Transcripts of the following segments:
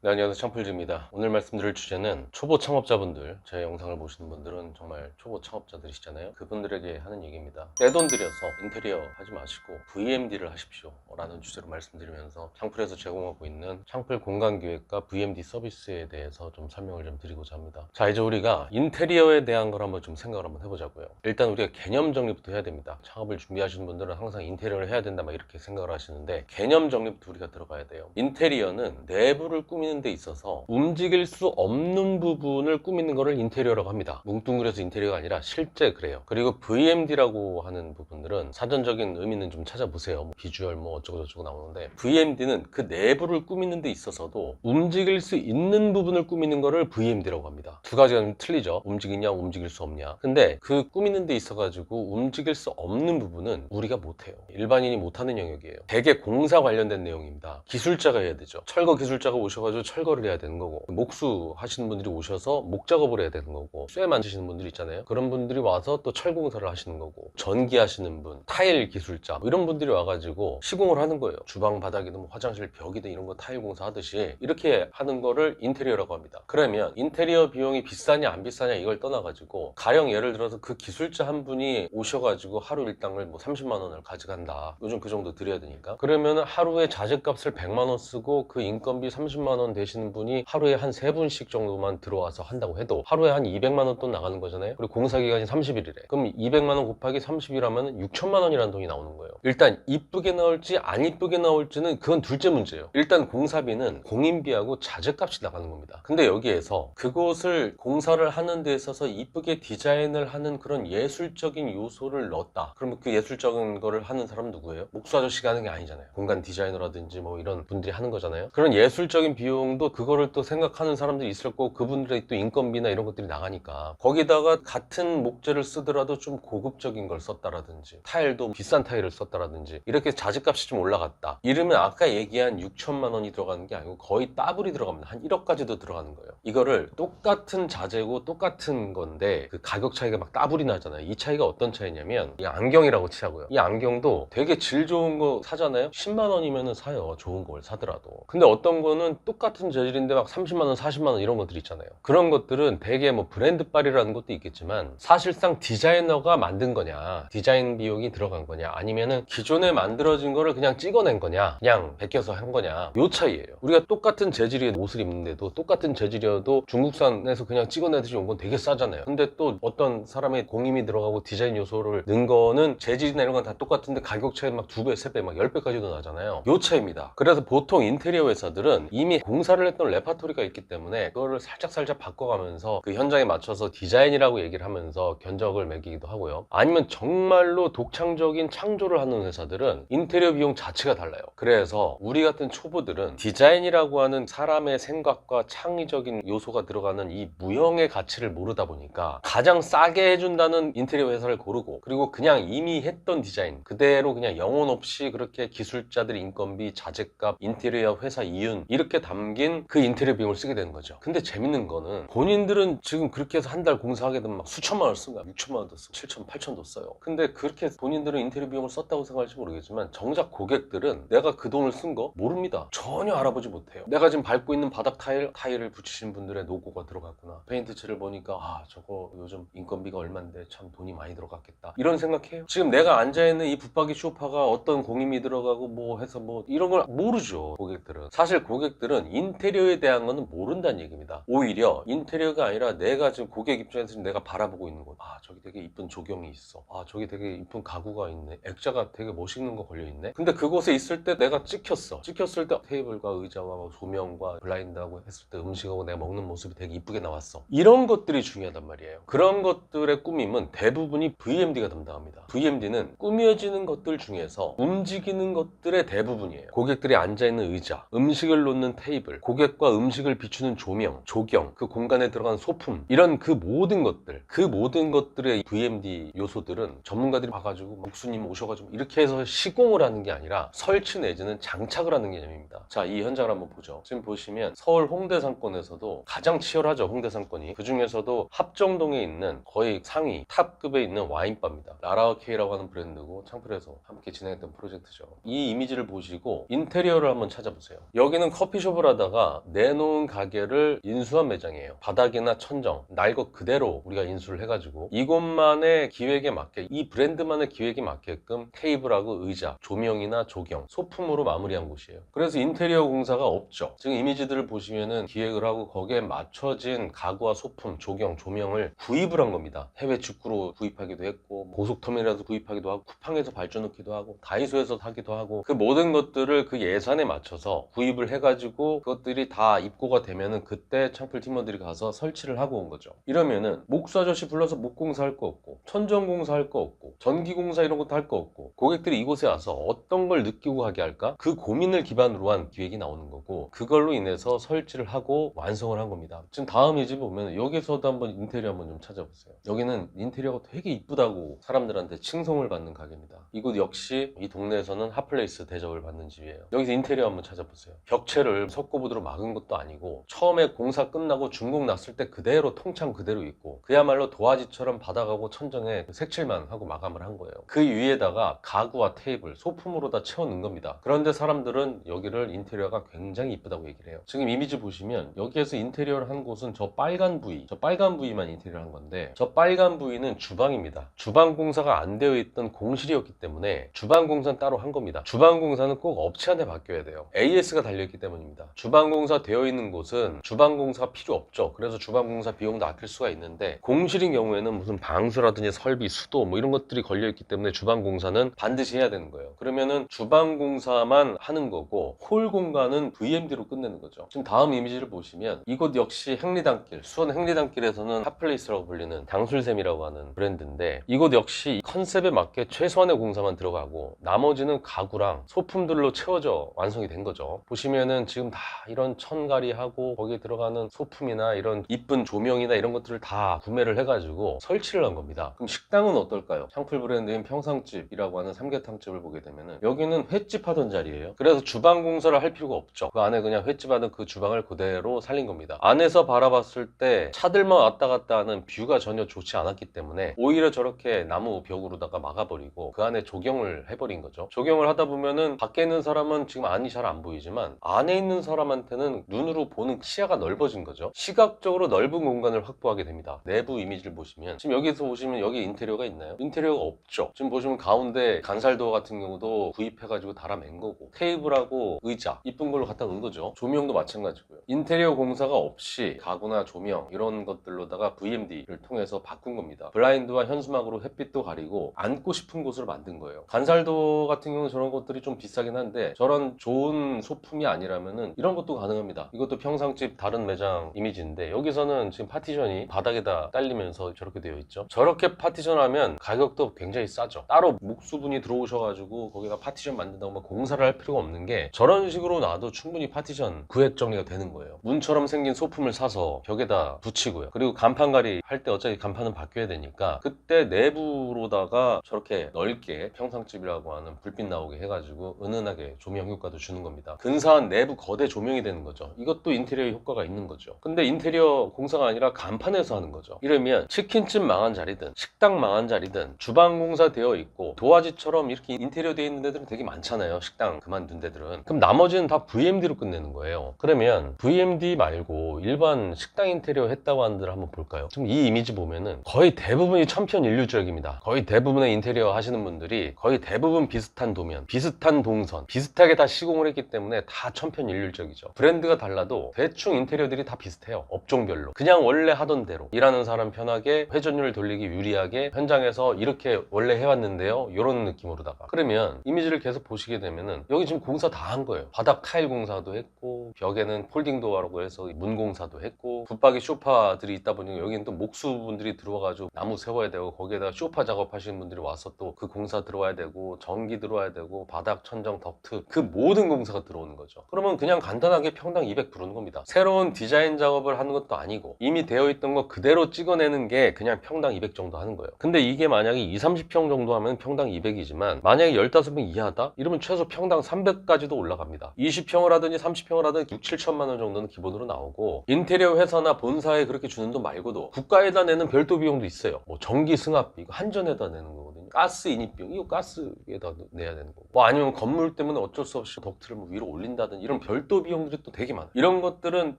네, 안녕하세요. 창필즈입니다. 오늘 말씀드릴 주제는 초보 창업자분들, 제 영상을 보시는 분들은 정말 초보 창업자들이시잖아요. 그분들에게 하는 얘기입니다. 떼돈 들여서 인테리어 하지 마시고 VMD를 하십시오 라는 주제로 말씀드리면서 창필에서 제공하고 있는 창필 공간기획과 VMD 서비스에 대해서 좀 설명을 좀 드리고자 합니다. 자, 이제 우리가 인테리어에 대한 걸 한번 좀 생각을 한번 해보자고요. 일단 우리가 개념 정리부터 해야 됩니다. 창업을 준비하시는 분들은 항상 인테리어를 해야 된다 막 이렇게 생각을 하시는데, 개념 정리부터 우리가 들어가야 돼요. 인테리어는 내부를 꾸미는 데 있어서 움직일 수 없는 부분을 꾸미는 거를 인테리어라고 합니다. 뭉뚱그려서 인테리어가 아니라 실제 그래요. 그리고 VMD라고 하는 부분들은 사전적인 의미는 좀 찾아보세요. 비주얼 뭐 어쩌고 저쩌고 나오는데, VMD는 그 내부를 꾸미는 데 있어서도 움직일 수 있는 부분을 꾸미는 거를 VMD라고 합니다. 두 가지가 좀 틀리죠. 움직이냐 움직일 수 없냐. 근데 그 꾸미는 데 있어 가지고 움직일 수 없는 부분은 우리가 못해요. 일반인이 못하는 영역이에요. 대개 공사 관련된 내용입니다. 기술자가 해야 되죠. 철거 기술자가 오셔가지고 철거를 해야 되는 거고, 목수 하시는 분들이 오셔서 목 작업을 해야 되는 거고, 쇠 만지시는 분들 있잖아요. 그런 분들이 와서 또 철공사를 하시는 거고, 전기 하시는 분, 타일 기술자 뭐 이런 분들이 와가지고 시공을 하는 거예요. 주방 바닥이든 뭐 화장실 벽이든 이런 거 타일 공사 하듯이 이렇게 하는 거를 인테리어라고 합니다. 그러면 인테리어 비용이 비싸냐 안 비싸냐 이걸 떠나가지고, 가령 예를 들어서 그 기술자 한 분이 오셔가지고 하루 일당을 뭐 30만 원을 가져간다. 요즘 그 정도 드려야 되니까. 그러면 하루에 자재값을 100만 원 쓰고 그 인건비 30만 원 되시는 분이 하루에 한 3분씩 정도만 들어와서 한다고 해도 하루에 한 200만 원 돈 나가는 거잖아요. 그리고 공사기간이 30일이래. 그럼 200만 원 곱하기 30일 하면 6천만 원이라는 돈이 나오는 거예요. 일단 이쁘게 나올지 안 이쁘게 나올지는 그건 둘째 문제예요. 일단 공사비는 공인비하고 자재값이 나가는 겁니다. 근데 여기에서 그곳을 공사를 하는 데 있어서 이쁘게 디자인을 하는 그런 예술적인 요소를 넣었다. 그러면 그 예술적인 거를 하는 사람은 누구예요? 목수 아저씨가 하는 게 아니잖아요. 공간 디자이너라든지 뭐 이런 분들이 하는 거잖아요. 그런 예술적인 비용도 그거를 또 생각하는 사람들이 있을 거고, 그분들의 또 인건비나 이런 것들이 나가니까 거기다가 같은 목재를 쓰더라도 좀 고급적인 걸 썼다라든지, 타일도 비싼 타일을 썼다라든지, 이렇게 자재값이 좀 올라갔다 이러면 아까 얘기한 6천만 원이 들어가는 게 아니고 거의 더블이 들어갑니다. 한 1억까지도 들어가는 거예요. 이거를 똑같은 자재고 똑같은 건데 그 가격 차이가 막 더블이 나잖아요. 이 차이가 어떤 차이냐면, 이 안경이라고 치자고요. 이 안경도 되게 질 좋은 거 사잖아요. 10만 원이면 사요. 좋은 걸 사더라도. 근데 어떤 거는 똑같은 재질인데 막 30만 원 40만 원 이런 것들 있잖아요. 그런 것들은 되게 뭐 브랜드빨이라는 것도 있겠지만, 사실상 디자이너가 만든 거냐, 디자인 비용이 들어간 거냐, 아니면은 기존에 만들어진 거를 그냥 찍어낸 거냐, 그냥 베껴서 한 거냐, 요 차이예요. 우리가 똑같은 재질의 옷을 입는데도 똑같은 재질이어도 중국산에서 그냥 찍어내듯이 온 건 되게 싸잖아요. 근데 또 어떤 사람의 공임이 들어가고 디자인 요소를 넣은 거는 재질이나 이런 건 다 똑같은데 가격 차이 막 2배, 3배, 막 10배까지도 나잖아요. 요 차이입니다. 그래서 보통 인테리어 회사들은 이미 공사를 했던 레파토리가 있기 때문에 그거를 살짝 바꿔가면서 그 현장에 맞춰서 디자인이라고 얘기를 하면서 견적을 매기기도 하고요. 아니면 정말로 독창적인 창조를 하는 회사들은 인테리어 비용 자체가 달라요. 그래서 우리 같은 초보들은 디자인이라고 하는 사람의 생각과 창의적인 요소가 들어가는 이 무형의 가치를 모르다 보니까 가장 싸게 해준다는 인테리어 회사를 고르고, 그리고 그냥 이미 했던 디자인 그대로 그냥 영혼 없이 그렇게 기술자들 인건비, 자재값, 인테리어 회사 이윤 이렇게 담긴 그 인테리어 비용을 쓰게 되는 거죠. 근데 재밌는 거는 본인들은 지금 그렇게 해서 한 달 공사하게 되면 막 수천만 원을 쓴 거야. 6천만 원도 쓰고 7천, 8천도 써요. 근데 그렇게 본인들은 인테리어 비용을 썼다고 생각할지 모르겠지만, 정작 고객들은 내가 그 돈을 쓴 거 모릅니다. 전혀 알아보지 못해요. 내가 지금 밟고 있는 바닥 타일을 붙이신 분들의 노고가 들어갔구나. 페인트칠을 보니까 아, 저거 요즘 인건비가 얼만데 참 돈이 많이 들어갔겠다, 이런 생각해요. 지금 내가 앉아있는 이 붙박이 소파가 어떤 공임이 들어가고 뭐 해서 뭐 이런 걸 모르죠. 고객들은. 사실 고객들은 인테리어에 대한 거는 모른다는 얘기입니다. 오히려 인테리어가 아니라 내가 지금 고객 입장에서 지금 내가 바라보고 있는 거, 아, 저기 되게 이쁜 조경이 있어, 아, 저기 되게 이쁜 가구가 있네, 액자가 되게 멋있는 거 걸려있네. 근데 그곳에 있을 때 내가 찍혔을 때 테이블과 의자와 조명과 블라인드하고 했을 때 음식하고 내가 먹는 모습이 되게 이쁘게 나왔어. 이런 것들이 중요하단 말이에요. 그런 것들의 꾸밈은 대부분이 VMD가 담당합니다. VMD는 꾸며지는 것들 중에서 움직이는 것들의 대부분이에요. 고객들이 앉아있는 의자, 음식을 놓는 테이블, 고객과 음식을 비추는 조명, 조경, 그 공간에 들어간 소품, 이런 그 모든 것들의 VMD 요소들은 전문가들이 봐가지고 목수님 오셔가지고 이렇게 해서 시공을 하는 게 아니라 설치 내지는 장착을 하는 개념입니다. 자, 이 현장을 한번 보죠. 지금 보시면 서울 홍대 상권에서도 가장 치열하죠. 홍대 상권이. 그 중에서도 합정동에 있는 거의 상위 탑급에 있는 와인바입니다. 라라케이라고 하는 브랜드고 창풀에서 함께 진행했던 프로젝트죠. 이 이미지를 보시고 인테리어를 한번 찾아보세요. 여기는 커피숍을 하다가 내놓은 가게를 인수한 매장이에요. 바닥이나 천정, 날 것 그대로 우리가 인수를 해가지고 이곳만의 기획에 맞게, 이 브랜드만의 기획에 맞게끔 테이블하고 의자, 조명이나 조경, 소품으로 마무리한 곳이에요. 그래서 인테리어 공사가 없죠. 지금 이미지들을 보시면은 기획을 하고 거기에 맞춰진 가구와 소품, 조경, 조명을 구입을 한 겁니다. 해외 직구로 구입하기도 했고, 고속터미널에서 구입하기도 하고, 쿠팡에서 발주넣기도 하고, 다이소에서 사기도 하고, 그 모든 것들을 그 예산에 맞춰서 구입을 해가지고 그것들이 다 입고가 되면은 그때 창풀 팀원들이 가서 설치를 하고 온 거죠. 이러면은 목수 아저씨 불러서 목공사 할 거 없고, 천정 공사 할 거 없고, 전기 공사 이런 것도 할 거 없고, 고객들이 이곳에 와서 어떤 걸 느끼고 가게 할까? 그 고민을 기반으로 한 기획이 나오는 거고, 그걸로 인해서 설치를 하고 완성을 한 겁니다. 지금 다음 이 집 보면 여기서도 한번 인테리어 한번 좀 찾아보세요. 여기는 인테리어가 되게 이쁘다고 사람들한테 칭송을 받는 가게입니다. 이곳 역시 이 동네에서는 핫플레이스 대접을 받는 집이에요. 여기서 인테리어 한번 찾아보세요. 벽체를 석고보드로 막은 것도 아니고 처음에 공사 끝나고 준공 났을 때 그대로 통창 그대로 있고, 그야말로 도화지처럼 바닥하고 천정에 색칠만 하고 마감을 한 거예요. 그 위에다가 가구와 테이블, 소품으로 다 채워넣은 겁니다. 그런데 사람들은 여기를 인테리어가 굉장히 이쁘다고 얘기를 해요. 지금 이미지 보시면 여기에서 인테리어를 한 곳은 저 빨간 부위만 인테리어 한 건데, 저 빨간 부위는 주방입니다. 주방 공사가 안 되어 있던 공실이었기 때문에 주방 공사는 따로 한 겁니다. 주방 공사는 꼭 업체한테 맡겨야 돼요. AS가 달려있기 때문입니다. 주방 공사 되어 있는 곳은 주방 공사가 필요 없죠. 그래서 주방 공사 비용도 아낄 수가 있는데, 공실인 경우에는 무슨 방수라든지 설비, 수도 뭐 이런 것들이 걸려있기 때문에 주방 공사는 반드시 해야 되는 거예요. 그러면은 주방 공사만 하는 거고 홀 공간은 VMD로 끝내는 거죠. 지금 다음 이미지를 보시면 이곳 역시 행리단길, 수원 행리단길에서는 핫플레이스라고 불리는 당술샘이라고 하는 브랜드인데, 이곳 역시 컨셉에 맞게 최소한의 공사만 들어가고 나머지는 가구랑 소품들로 채워져 완성이 된 거죠. 보시면은 지금 다 이런 천가리하고 거기에 들어가는 소품이나 이런 이쁜 조명이나 이런 것들을 다 구매를 해가지고 설치를 한 겁니다. 그럼 식당은 어떨까요? 창풀 브랜드인 평상집이라고 하는 삼계탕집을 보게 되면은 여기는 횟집 하던 자리예요. 그래서 주방 공사를 할 필요가 없죠. 그 안에 그냥 횟집 하던 그 주방을 그대로 살린 겁니다. 안에서 바라봤을 때 차들만 왔다 갔다 하는 뷰가 전혀 좋지 않았기 때문에 오히려 저렇게 나무 벽으로다가 막아버리고 그 안에 조경을 해버린 거죠. 조경을 하다 보면은 밖에 있는 사람은 지금 안이 잘 안 보이지만 안에 있는 사람한테는 눈으로 보는 시야가 넓어진 거죠. 시각적으로 넓은 공간을 확보하게 됩니다. 내부 이미지를 보시면 지금 여기서 보시면 여기 인테리어가 있나요? 인테리어가 없죠. 지금 보시면 가운데 간살도어 같은 경우도 구입해가지고 달아맨 거고, 테이블하고 의자 이쁜 걸로 갖다 놓은 거죠. 조명도 마찬가지고요. 인테리어 공사가 없이 가구나 조명 이런 것들로다가 VMD를 통해서 바꾼 겁니다. 블라인드와 현수막으로 햇빛도 가리고 앉고 싶은 곳으로 만든 거예요. 간살도어 같은 경우는 저런 것들이 좀 비싸긴 한데 저런 좋은 소품이 아니라면은 이런 것도 가능합니다. 이것도 평상집 다른 매장 이미지인데 여기서는 지금 파티션이 바닥에다 딸리면서 저렇게 되어 있죠. 저렇게 파티션하면 가격도 굉장히 싸죠. 따로 목수분이 들어오셔가지고 거기다 파티션 만든다고 뭐 공사를 할 필요가 없는 게, 저런 식으로 놔도 충분히 파티션 구획 정리가 되는 거예요. 문처럼 생긴 소품을 사서 벽에다 붙이고요. 그리고 간판가리 할 때 어차피 간판은 바뀌어야 되니까 그때 내부로다가 저렇게 넓게 평상집이라고 하는 불빛 나오게 해가지고 은은하게 조명 효과도 주는 겁니다. 근사한 내부 거대 조명이 되는 거죠. 이것도 인테리어 효과가 있는 거죠. 근데 인테리어 공사가 아니라 간판에서 하는 거죠. 이러면 치킨집 망한 자리든 식당 망한 자리든 주방 공사 되어 있고 도화지처럼 이렇게 인테리어 되어 있는 데들은 되게 많잖아요. 식당 그만둔 데들은. 그럼 나머지는 다 VMD로 끝내는 거예요. 그러면 VMD 말고 일반 식당 인테리어 했다고 하는 데를 한번 볼까요? 지금 이 이미지 보면은 거의 대부분이 천편일률적입니다. 거의 대부분의 인테리어 하시는 분들이 거의 대부분 비슷한 도면, 비슷한 동선, 비슷하게 다 시공을 했기 때문에 다 천편일률적이죠. 브랜드가 달라도 대충 인테리어들이 다 비슷해요. 업종별로. 그냥 원래 하던 대로 일하는 사람 편하게 회전율 돌리기 유리하게 현장에서 이렇게 원래 해왔는데요, 이런 느낌으로다가. 그러면 이미지를 계속 보시게 되면은 여기 지금 공사 다 한 거예요. 바닥 타일 공사도 했고 벽에는 폴딩 도어라고 해서 문공사도 했고, 붙박이 소파들이 있다 보니까 여기는 또 목수분들이 들어와가지고 나무 세워야 되고, 거기에다가 소파 작업하시는 분들이 와서 또 그 공사 들어와야 되고, 전기 들어와야 되고, 바닥 천정 덕트, 그 모든 공사가 들어오는 거죠. 그러면 그냥 간단하게 평당 200 부르는 겁니다. 새로운 디자인 작업을 하는 것도 아니고 이미 되어 있던 거 그대로 찍어내는 게 그냥 평당 200 정도 하는 거예요. 근데 이게 만약에 20-30평 정도 하면 평당 200이지만 만약에 15평 이하다? 이러면 최소 평당 300까지도 올라갑니다. 20평을 하든지 30평을 하든지 6-7천만 원 정도는 기본으로 나오고, 인테리어 회사나 본사에 그렇게 주는 돈 말고도 국가에다 내는 별도 비용도 있어요. 뭐 전기 승합비, 이거 한전에다 내는 거거든요. 가스 인입비용, 이거 가스에다 내야 되는 거고, 뭐 아니면 건물 때문에 어쩔 수 없이 덕트를 뭐 위로 올린다든지 이런 별도 비용들이 또 되게 많아요. 이런 것들은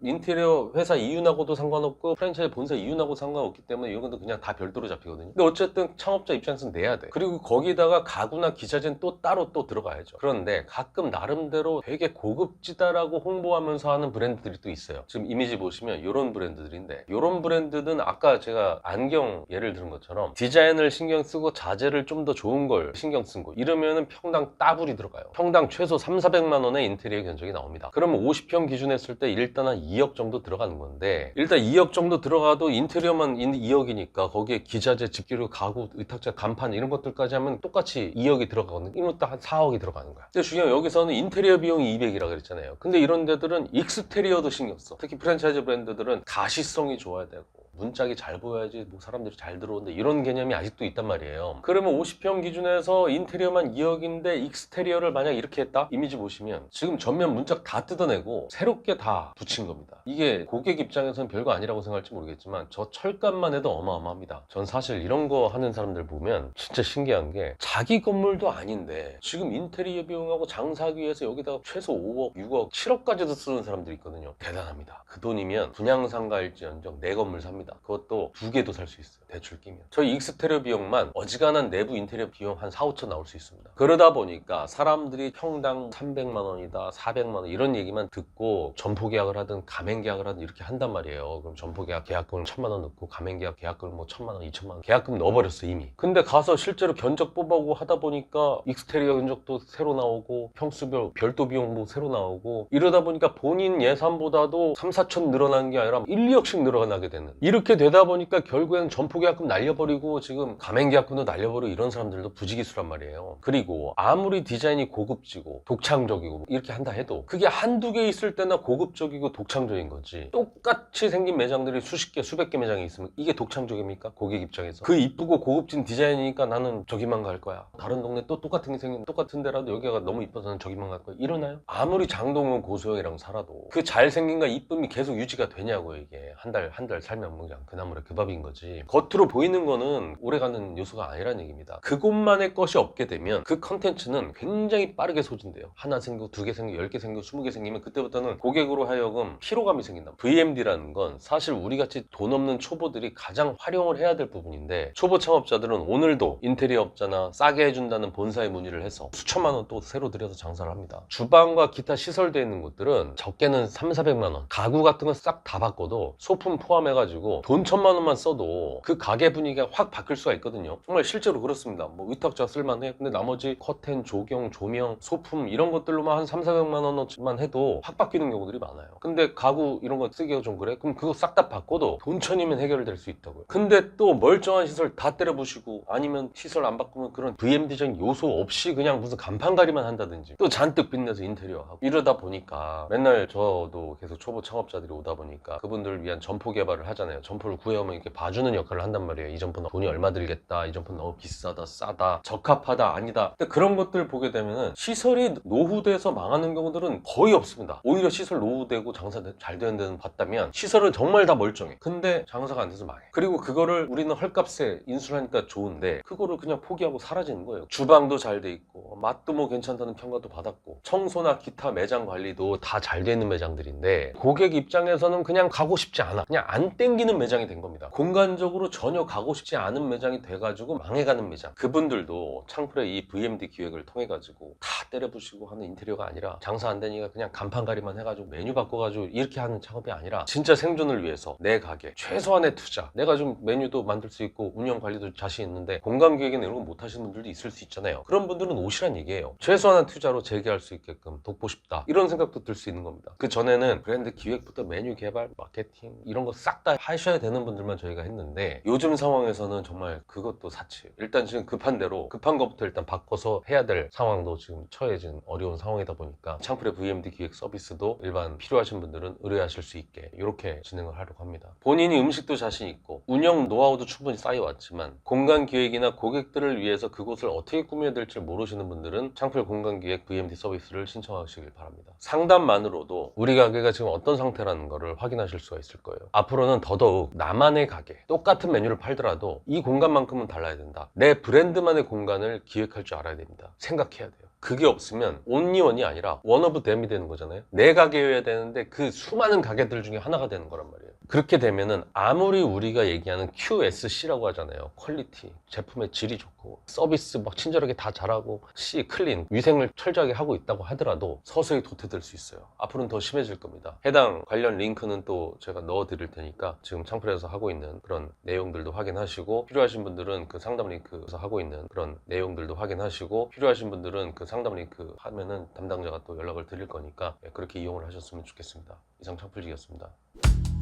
인테리어 회사 이윤하고도 상관없고 프랜차이즈 본사 이윤하고 상관없기 때문에 이런 것도 그냥 다 별도로 잡히거든요. 근데 어쨌든 창업자 입장에서는 내야 돼. 그리고 거기다가 가구나 기자재는 또 따로 또 들어가야죠. 그런데 가끔 나름대로 되게 고급지다라고 홍보하면서 하는 브랜드들이 또 있어요. 지금 이미지 보시면 이런 브랜드들인데, 이런 브랜드는 아까 제가 안경 예를 들은 것처럼 디자인을 신경 쓰고 자재를 좀 더 좋은 걸 신경 쓴 거, 이러면은 평당 따블이 들어가요. 평당 최소 3-400만 원의 인테리어 견적이 나옵니다. 그러면 50평 기준 했을 때 일단 한 2억 정도 들어가는 건데, 일단 2억 정도 들어가도 인테리어만 2억이니까 거기에 기자재, 집기류, 가구, 의탁재, 간판 이런 것들까지 하면 똑같이 2억이 들어가거든요. 이것도 한 4억이 들어가는 거야. 근데 중요한 여기서는 인테리어 비용이 200이라 그랬잖아요. 근데 이런 데들은 익스테리어도 신경 써. 특히 프랜차이즈 브랜드들은 가시성이 좋아야 되고 문짝이 잘 보여야지 뭐 사람들이 잘 들어오는데, 이런 개념이 아직도 있단 말이에요. 그러면 50평 기준에서 인테리어만 2억인데 익스테리어를 만약 이렇게 했다? 이미지 보시면 지금 전면 문짝 다 뜯어내고 새롭게 다 붙인 겁니다. 이게 고객 입장에서는 별거 아니라고 생각할지 모르겠지만 저 철값만 해도 어마어마합니다. 전 사실 이런 거 하는 사람들 보면 진짜 신기한 게, 자기 건물도 아닌데 지금 인테리어 비용하고 장사하기 위해서 여기다가 최소 5억, 6억, 7억까지도 쓰는 사람들이 있거든요. 대단합니다. 그 돈이면 분양상가일지언정 내 건물 삽니다. 그것도 2개도 살 수 있어요. 대출 끼면. 저희 익스테리어 비용만 어지간한 내부 인테리어 비용 한 4-5천 나올 수 있습니다. 그러다 보니까 사람들이 평당 300만 원이다, 400만 원 이런 얘기만 듣고 점포 계약을 하든 가맹 계약을 하든 이렇게 한단 말이에요. 그럼 점포 계약 계약금을 1,000만 원 넣고 가맹 계약 계약금을 뭐 1,000만 원, 2,000만 원 계약금 넣어버렸어 이미. 근데 가서 실제로 견적 뽑아오고 하다 보니까 익스테리어 견적도 새로 나오고 평수별 별도 비용 뭐 새로 나오고, 이러다 보니까 본인 예산보다도 3-4천 늘어난 게 아니라 1-2억씩 늘어나게 되는, 이렇게 되다 보니까 결국에는 점포 계약금 날려버리고 지금 가맹 계약금도 날려버리고 이런 사람들도 부지기수란 말이에요. 그리고 아무리 디자인이 고급지고 독창적이고 이렇게 한다 해도 그게 한두 개 있을 때나 고급적이고 독창적인 거지, 똑같이 생긴 매장들이 수십 개, 수백 개 매장이 있으면 이게 독창적입니까? 고객 입장에서. 그 이쁘고 고급진 디자인이니까 나는 저기만 갈 거야. 다른 동네 또 똑같은 게 생기면 똑같은 데라도 여기가 너무 이뻐서 나는 저기만 갈 거야. 이러나요? 아무리 장동건 고소영이랑 살아도 그 잘생긴과 이쁨이 계속 유지가 되냐고요. 이게 한 달 살면 그냥 그나물에 그 밥인 거지. 겉으로 보이는 거는 오래가는 요소가 아니라는 얘기입니다. 그곳만의 것이 없게 되면 그 컨텐츠는 굉장히 빠르게 소진돼요. 하나 생기고 2개 생기고 10개 생기고 20개 생기면 그때부터는 고객으로 하여금 피로감이 생긴다. VMD라는 건 사실 우리같이 돈 없는 초보들이 가장 활용을 해야 될 부분인데, 초보 창업자들은 오늘도 인테리어 업자나 싸게 해준다는 본사에 문의를 해서 수천만 원 또 새로 들여서 장사를 합니다. 주방과 기타 시설되어 있는 곳들은 적게는 3-400만 원, 가구 같은 건 싹 다 바꿔도 소품 포함해가지고 돈 1,000만 원만 써도 그 가게 분위기가 확 바뀔 수가 있거든요. 정말 실제로 그렇습니다. 뭐 위탁자 쓸만해. 근데 나머지 커튼, 조경, 조명, 소품 이런 것들로만 한 3-400만 원어치만 해도 확 바뀌는 경우들이 많아요. 근데 가구 이런 거 쓰기가 좀 그래? 그럼 그거 싹 다 바꿔도 돈 1,000이면 해결될 수 있다고요. 근데 또 멀쩡한 시설 다 때려부시고, 아니면 시설 안 바꾸면 그런 VMD적인 요소 없이 그냥 무슨 간판가리만 한다든지 또 잔뜩 빛내서 인테리어하고, 이러다 보니까 맨날 저도 계속 초보 창업자들이 오다 보니까 그분들을 위한 점포 개발을 하잖아요. 점포를 구해오면 이렇게 봐주는 역할을 한단 말이에요. 이 점포는 돈이 얼마 들겠다, 이 점포는 너무 비싸다, 싸다, 적합하다, 아니다. 근데 그런 것들 보게 되면은 시설이 노후돼서 망하는 경우들은 거의 없습니다. 오히려 시설 노후되고 장사 잘 되는 데는 봤다면 시설은 정말 다 멀쩡해. 근데 장사가 안 돼서 망해. 그리고 그거를 우리는 헐값에 인수하니까 좋은데 그거를 그냥 포기하고 사라지는 거예요. 주방도 잘 돼 있고 맛도 뭐 괜찮다는 평가도 받았고 청소나 기타 매장 관리도 다 잘 돼 있는 매장들인데, 고객 입장에서는 그냥 가고 싶지 않아. 그냥 안 땡기는 망하는 매장이 된 겁니다. 공간적으로 전혀 가고 싶지 않은 매장이 돼가지고 망해가는 매장. 그분들도 창풀의 이 VMD 기획을 통해 가지고 다 때려부시고 하는 인테리어가 아니라 장사 안 되니까 그냥 간판가리만 해가지고 메뉴 바꿔가지고 이렇게 하는 작업이 아니라 진짜 생존을 위해서 내 가게 최소한의 투자, 내가 좀 메뉴도 만들 수 있고 운영 관리도 자신 있는데 공간 기획이나 이런 거 못 하시는 분들도 있을 수 있잖아요. 그런 분들은 오시란 얘기예요. 최소한의 투자로 재개할 수 있게끔 돕고 싶다, 이런 생각도 들 수 있는 겁니다. 그 전에는 브랜드 기획부터 메뉴 개발, 마케팅 이런 거 싹 다 하셔야 되는 분들만 저희가 했는데, 요즘 상황에서는 정말 그것도 사치. 일단 지금 급한 대로 급한 것부터 일단 바꿔서 해야 될 상황도 지금 처해진 어려운 상황이다 보니까 창풀의 VMD 기획 서비스도 일반 필요하신 분들은 의뢰하실 수 있게 이렇게 진행을 하려고 합니다. 본인이 음식도 자신 있고 운영 노하우도 충분히 쌓여왔지만 공간 기획이나 고객들을 위해서 그곳을 어떻게 꾸며야 될지 모르시는 분들은 창풀 공간 기획 VMD 서비스를 신청하시길 바랍니다. 상담만으로도 우리 가게가 지금 어떤 상태라는 것을 확인하실 수가 있을 거예요. 앞으로는 더더욱 나만의 가게, 똑같은 메뉴를 팔더라도 이 공간만큼은 달라야 된다. 내 브랜드만의 공간을 기획할 줄 알아야 됩니다. 생각해야 돼요. 그게 없으면 온리원이 아니라 원 오브 댐이 되는 거잖아요. 내 가게여야 되는데 그 수많은 가게들 중에 하나가 되는 거란 말이에요. 그렇게 되면은 아무리 우리가 얘기하는 QSC라고 하잖아요. 퀄리티, 제품의 질이 좋고 서비스 막 친절하게 다 잘하고 C, 클린, 위생을 철저하게 하고 있다고 하더라도 서서히 도태될 수 있어요. 앞으로는 더 심해질 겁니다. 해당 관련 링크는 또 제가 넣어 드릴 테니까 지금 창풀에서 하고 있는 그런 내용들도 확인하시고, 필요하신 분들은 그 상담 링크에서 하고 있는 그런 내용들도 확인하시고, 필요하신 분들은 그 상담 링크 하면은 담당자가 또 연락을 드릴 거니까 그렇게 이용을 하셨으면 좋겠습니다. 이상 창풀직이었습니다.